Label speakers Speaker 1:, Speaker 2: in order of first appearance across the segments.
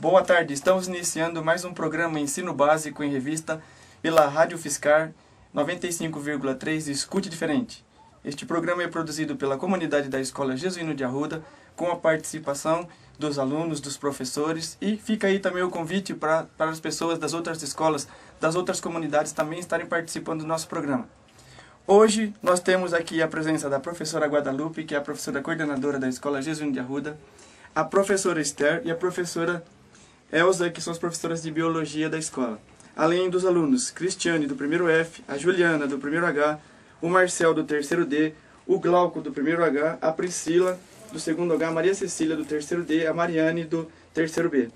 Speaker 1: Boa tarde, estamos iniciando mais um programa Ensino Básico em Revista pela Rádio Fiscar 95,3 Escute Diferente. Este programa é produzido pela comunidade da Escola Jesuíno de Arruda, com a participação dos alunos, dos professores, e fica aí também o convite para as pessoas das outras escolas, das outras comunidades também estarem participando do nosso programa. Hoje nós temos aqui a presença da professora Guadalupe, que é a professora coordenadora da Escola Jesuíno de Arruda, a professora Esther e a professora Elza, que são as professoras de Biologia da escola. Além dos alunos Cristiane, do primeiro F, a Juliana, do primeiro H, o Marcel, do terceiro D, o Glauco, do primeiro H, a Priscila, do segundo H, a Maria Cecília, do terceiro D, a Mariane, do terceiro B.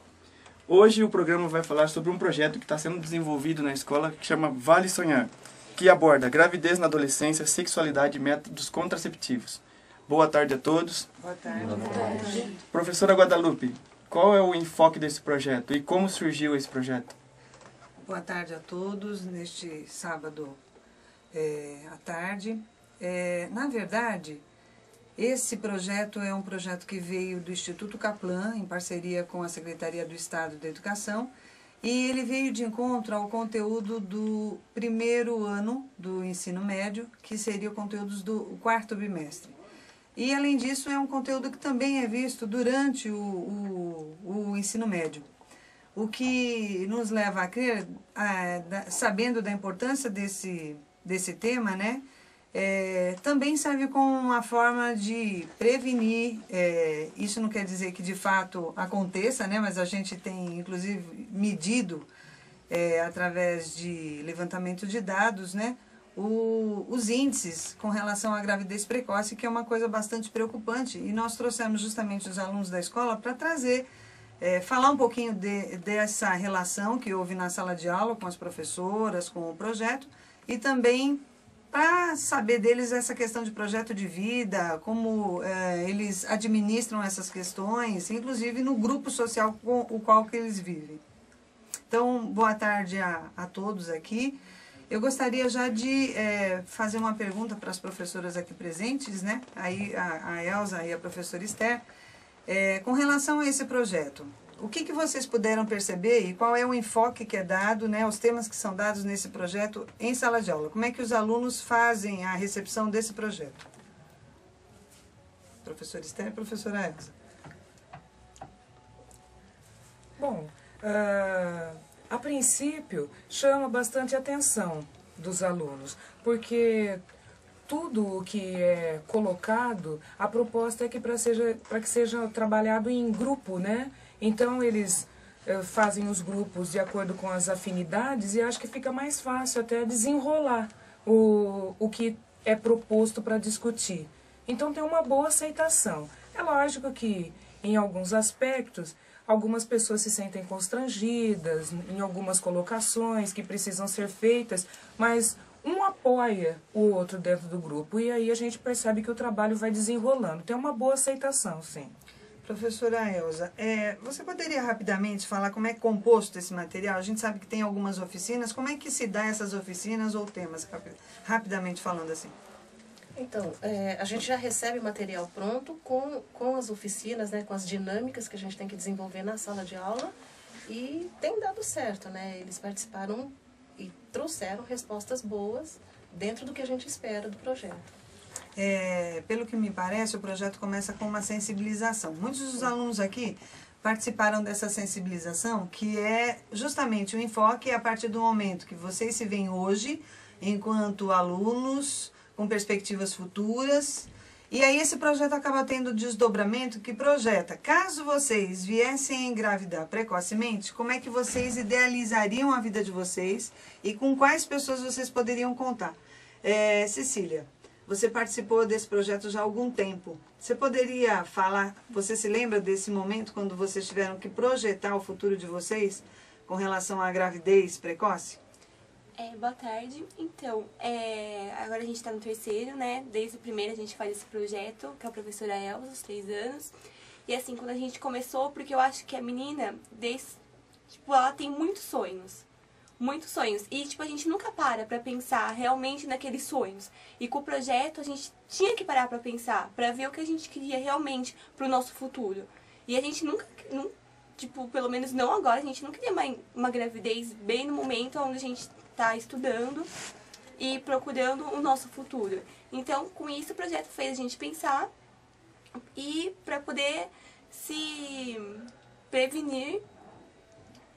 Speaker 1: Hoje o programa vai falar sobre um projeto que está sendo desenvolvido na escola, que chama Vale Sonhar, que aborda gravidez na adolescência, sexualidade e métodos contraceptivos. Boa tarde a todos.
Speaker 2: Boa tarde.
Speaker 3: Boa tarde.
Speaker 1: Professora Guadalupe, qual é o enfoque desse projeto e como surgiu esse projeto?
Speaker 2: Boa tarde a todos, neste sábado à tarde. Na verdade, esse projeto é um projeto que veio do Instituto Kaplan, em parceria com a Secretaria do Estado da Educação, e ele veio de encontro ao conteúdo do primeiro ano do ensino médio, que seria o conteúdo do quarto bimestre. E, além disso, é um conteúdo que também é visto durante o ensino médio. O que nos leva a crer, sabendo da importância desse tema, né, também serve como uma forma de prevenir. Isso não quer dizer que de fato aconteça, né, mas a gente tem, inclusive, medido, através de levantamento de dados, né, os índices com relação à gravidez precoce, que é uma coisa bastante preocupante. E nós trouxemos justamente os alunos da escola para trazer, falar um pouquinho dessa relação que houve na sala de aula com as professoras, com o projeto, e também para saber deles essa questão de projeto de vida, como eles administram essas questões, inclusive no grupo social com o qual que eles vivem. Então, boa tarde a todos aqui. Eu gostaria já de fazer uma pergunta para as professoras aqui presentes, né? Aí a Elza e a professora Esther, com relação a esse projeto. O que vocês puderam perceber e qual é o enfoque que é dado, né, os temas que são dados nesse projeto em sala de aula? Como é que os alunos fazem a recepção desse projeto? Professora Esther e professora Elza.
Speaker 3: Bom, a princípio chama bastante atenção dos alunos, porque tudo o que é colocado, a proposta é que para que seja trabalhado em grupo, né? Então eles fazem os grupos de acordo com as afinidades e acho que fica mais fácil até desenrolar o que é proposto para discutir. Então tem uma boa aceitação. É lógico que em alguns aspectos algumas pessoas se sentem constrangidas em algumas colocações que precisam ser feitas, mas um apoia o outro dentro do grupo e aí a gente percebe que o trabalho vai desenrolando. Tem uma boa aceitação, sim.
Speaker 2: Professora Elza, você poderia rapidamente falar como é composto esse material? A gente sabe que tem algumas oficinas. Como é que se dá essas oficinas ou temas? Rapidamente falando assim.
Speaker 4: Então, a gente já recebe o material pronto com as oficinas, né, com as dinâmicas que a gente tem que desenvolver na sala de aula e tem dado certo, né? Eles participaram e trouxeram respostas boas dentro do que a gente espera do projeto.
Speaker 2: Pelo que me parece, o projeto começa com uma sensibilização. Muitos dos alunos aqui participaram dessa sensibilização, que é justamente o enfoque a partir do momento que vocês se veem hoje, enquanto alunos, com perspectivas futuras. E aí esse projeto acaba tendo desdobramento que projeta, caso vocês viessem a engravidar precocemente, como é que vocês idealizariam a vida de vocês e com quais pessoas vocês poderiam contar. Cecília, você participou desse projeto já há algum tempo. Você poderia falar, você se lembra desse momento quando vocês tiveram que projetar o futuro de vocês com relação à gravidez precoce?
Speaker 5: Boa tarde. Então, agora a gente está no terceiro, né? Desde o primeiro a gente faz esse projeto, com a professora Elza, os 3 anos. E assim, quando a gente começou, porque eu acho que a menina, ela tem muitos sonhos. Muitos sonhos. E, a gente nunca para pensar realmente naqueles sonhos. E com o projeto, a gente tinha que parar para pensar, para ver o que a gente queria realmente para o nosso futuro. E a gente nunca tipo, pelo menos não agora, a gente não queria uma gravidez bem no momento onde a gente está estudando e procurando o nosso futuro. Então, com isso, o projeto fez a gente pensar e para poder se prevenir,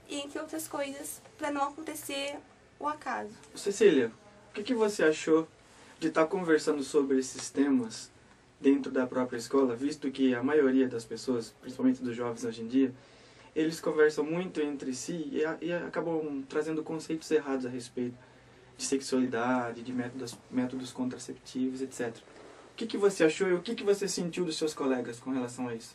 Speaker 5: entre outras coisas, para não acontecer o acaso.
Speaker 1: Cecília, o que você achou de estar conversando sobre esses temas dentro da própria escola, visto que a maioria das pessoas, principalmente dos jovens hoje em dia, eles conversam muito entre si e acabam trazendo conceitos errados a respeito de sexualidade, de métodos contraceptivos, etc. O que você achou e o que você sentiu dos seus colegas com relação a isso?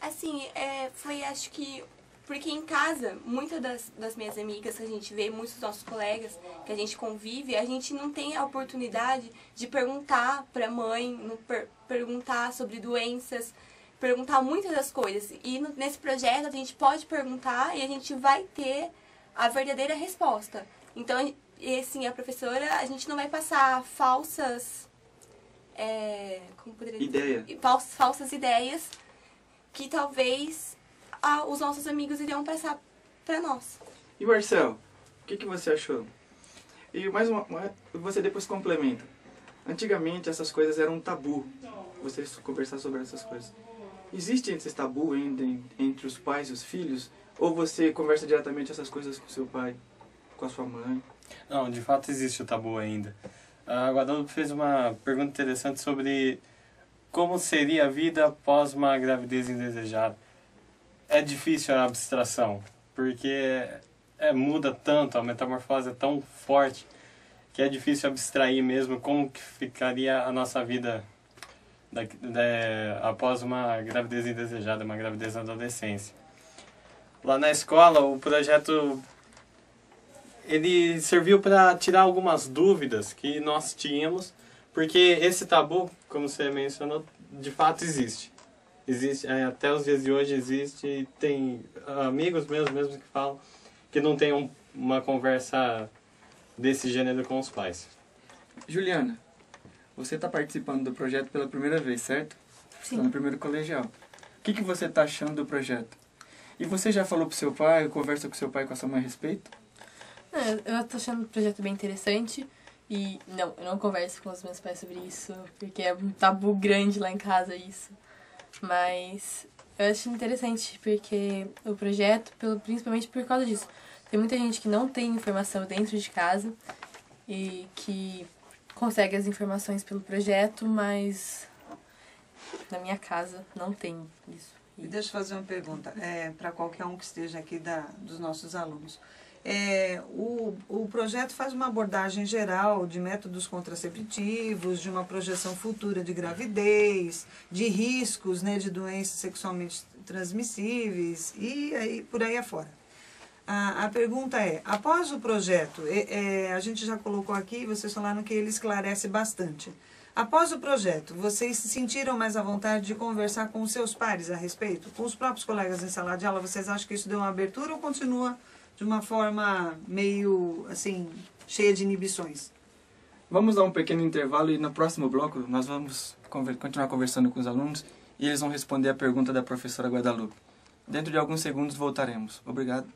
Speaker 5: Assim, foi, acho que, porque em casa, muitas das minhas amigas que a gente vê, muitos dos nossos colegas que a gente convive, a gente não tem a oportunidade de perguntar para a mãe, perguntar sobre doenças, perguntar muitas das coisas. E nesse projeto a gente pode perguntar e a gente vai ter a verdadeira resposta. Então, assim, a professora, a gente não vai passar falsas... como poderia dizer? Falsas ideias que talvez os nossos amigos iriam passar para nós.
Speaker 1: E Marcel, o que você achou? E mais você depois complementa. Antigamente essas coisas eram um tabu, você conversar sobre essas coisas. Existe esse tabu entre os pais e os filhos? Ou você conversa diretamente essas coisas com seu pai, com a sua mãe?
Speaker 6: Não, de fato existe o tabu ainda. A Guadalupe fez uma pergunta interessante sobre como seria a vida após uma gravidez indesejada. É difícil a abstração, porque muda tanto, a metamorfose é tão forte, que é difícil abstrair mesmo como que ficaria a nossa vida após uma gravidez indesejada, uma gravidez na adolescência. Lá na escola, o projeto ele serviu para tirar algumas dúvidas que nós tínhamos, porque esse tabu, como você mencionou, de fato existe. Existe, até os dias de hoje existe, e tem amigos mesmo que falam que não tem uma conversa desse gênero com os pais.
Speaker 1: Juliana, você está participando do projeto pela primeira vez, certo?
Speaker 7: Sim.
Speaker 1: Está no primeiro colegial. O que você está achando do projeto? E você já falou pro seu pai, conversa com seu pai e com a sua mãe a respeito?
Speaker 7: Eu tô achando o projeto bem interessante e eu não converso com os meus pais sobre isso, porque é um tabu grande lá em casa isso. Mas eu acho interessante porque o projeto, principalmente por causa disso, tem muita gente que não tem informação dentro de casa e que consegue as informações pelo projeto, mas na minha casa não tem isso.
Speaker 2: E deixa eu fazer uma pergunta para qualquer um que esteja aqui dos nossos alunos. O projeto faz uma abordagem geral de métodos contraceptivos, de uma projeção futura de gravidez, de riscos, né, de doenças sexualmente transmissíveis e aí, por aí afora. A pergunta após o projeto, a gente já colocou aqui, vocês falaram que ele esclarece bastante. Após o projeto, vocês se sentiram mais à vontade de conversar com os seus pares a respeito? Com os próprios colegas em sala de aula, vocês acham que isso deu uma abertura ou continua de uma forma meio, assim, cheia de inibições?
Speaker 1: Vamos dar um pequeno intervalo e no próximo bloco nós vamos continuar conversando com os alunos e eles vão responder a pergunta da professora Guadalupe. Dentro de alguns segundos voltaremos. Obrigado.